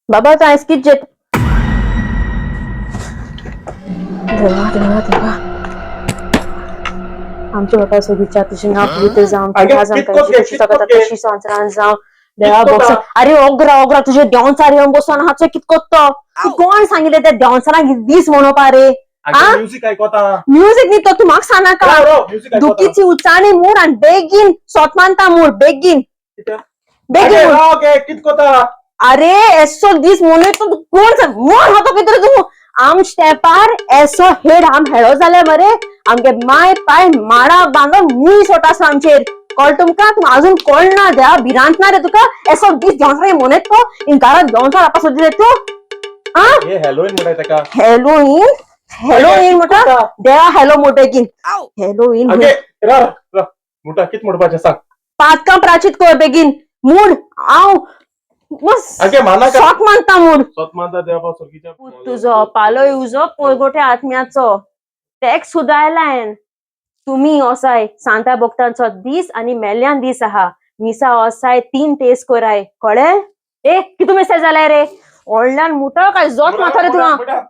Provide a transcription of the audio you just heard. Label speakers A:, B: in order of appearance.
A: बाबा तो आयज कित जेत देवा देवा देवा आमच्या बाबा सोबीच्या तुझे नाव पवित्र जाऊन कशी सकता तशी संवत्सरान जाऊन देवा बॉक्स अरे ओग्रा तुझे देवचार येऊन बसून हाचे कित कोत्तो कोण सांगितले त्या देवचारांक दीस म्हणो पारे
B: म्युझिक ऐकता
A: म्युझिक नी तो तू म्हाका सांगना का दुखीची उच्चाणी मूड आणि बेगीन सोतमानता मूड बेगीन
B: कित कोता
A: अरे एसो दीस म्हणून तू कोण सांग मोर होतो कितें तू आम स्टेपार एसो हेड आम हेळो जाल्यार मरे आमगे माय पाय माडा बांदून मुई सोटास आमचेर कळ तुमका तू अजून कळना द्या भिरांत ना रे तुका एसो दीस देवसार म्हणत तो इंकारात देवसार आपा सोदी तू हा
B: हे हॅलोईन म्हणा ताका
A: हॅलोईन मोठा देवा हॅलो मोठेकीन हॅलोईन
B: मोठा कित म्हणपाचें सांग
A: पातकां प्राचित कर बेगीन मूड आव बस
B: माना का
A: शॉक मानता मूड
B: स्वतमानता देवा सोगीच्या
A: तुझो पालोय उजो पोळगोटे आत्म्याचो टॅक्स सुदायलाय तुम्ही ओसाय सांता भक्तांचो दीस आणि मेल्यान दीस आहा मिसा ओसाय 3 टेस्ट कोराय कळे ए कितू मेसेज जालाय रे ऑनलाईन मुटळ काय जोत माथा रे तुला